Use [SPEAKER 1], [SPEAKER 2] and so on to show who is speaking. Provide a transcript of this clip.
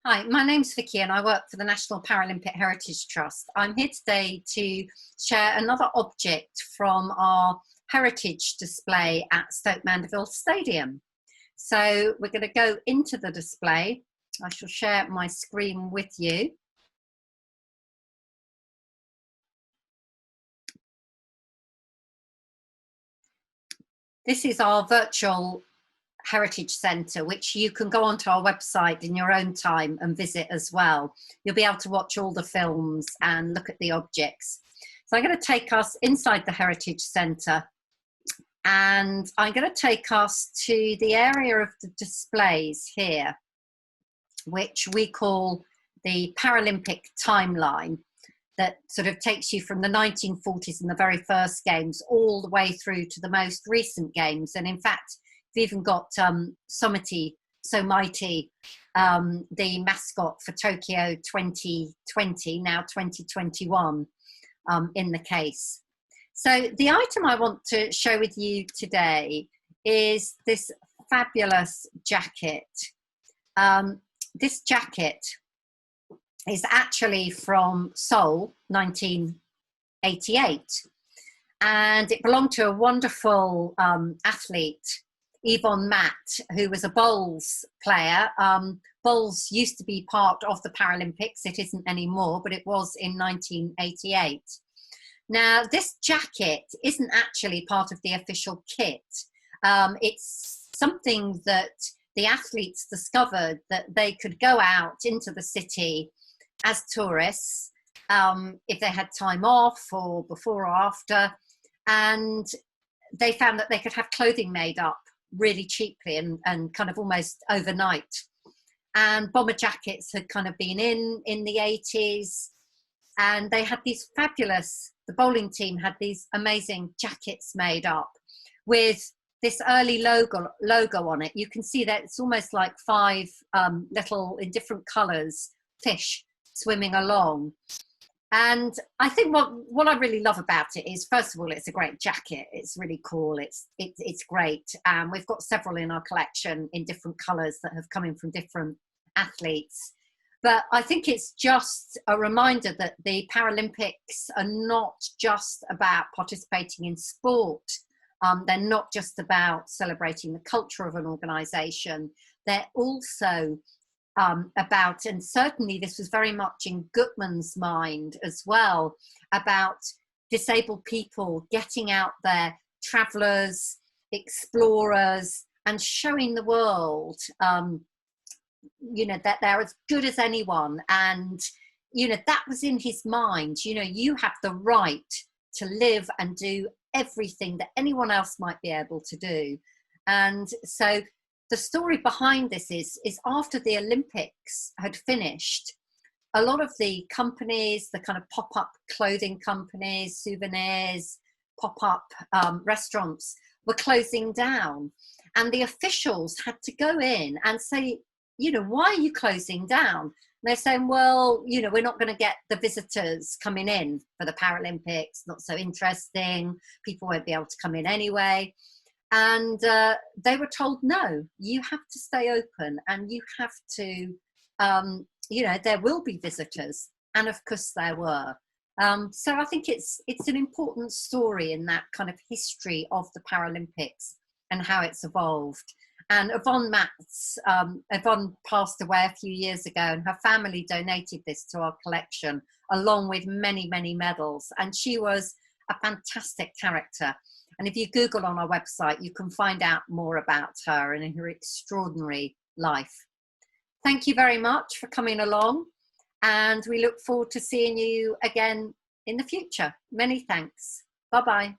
[SPEAKER 1] Hi, my name's Vicky and I work for the National Paralympic Heritage Trust. I'm here today to share another object from our heritage display at Stoke Mandeville Stadium. So we're going to go into the display. I shall share my screen with you. This is our virtual Heritage Centre, which you can go onto our website in your own time and visit as well. You'll be able to watch all the films and look at the objects. So I'm going to take us inside the Heritage Centre and I'm going to take us to the area of the displays here, which we call the Paralympic timeline, that sort of takes you from the 1940s and the very first games all the way through to the most recent games. And in fact, we've even got Somity, So Mighty, the mascot for Tokyo 2020, now 2021, in the case. So the item I want to share with you today is this fabulous jacket. This jacket is actually from Seoul, 1988. And it belonged to a wonderful athlete, Yvonne Matts, who was a bowls player. Bowls used to be part of the Paralympics. It isn't anymore, but it was in 1988. Now, this jacket isn't actually part of the official kit. It's something that the athletes discovered, that they could go out into the city as tourists if they had time off or before or after, and they found that they could have clothing made up really cheaply and kind of almost overnight. And bomber jackets had kind of been in the 80s, and they had these fabulous, the bowling team had these amazing jackets made up with this early logo on it. You can see that it's almost like five little, in different colours, fish swimming along. And I think what I really love about it is, first of all, it's a great jacket. It's really cool. It's great. We've got several in our collection in different colours that have come in from different athletes. But I think it's just a reminder that the Paralympics are not just about participating in sport. They're not just about celebrating the culture of an organisation. They're also about, and certainly this was very much in Gutman's mind as well, about disabled people getting out there, travellers, explorers, and showing the world, that they're as good as anyone. And, that was in his mind. You have the right to live and do everything that anyone else might be able to do. And so the story behind this is after the Olympics had finished, a lot of the companies, the kind of pop-up clothing companies, souvenirs, pop-up restaurants were closing down. And the officials had to go in and say, why are you closing down? And they're saying, well, we're not going to get the visitors coming in for the Paralympics, not so interesting, people won't be able to come in anyway. And they were told, no, you have to stay open and you have to, there will be visitors. And of course there were. So I think it's an important story in that kind of history of the Paralympics and how it's evolved. And Yvonne Matts, Yvonne passed away a few years ago, and her family donated this to our collection, along with many, many medals. And she was a fantastic character. And if you Google on our website, you can find out more about her and her extraordinary life. Thank you very much for coming along, and we look forward to seeing you again in the future. Many thanks. Bye-bye.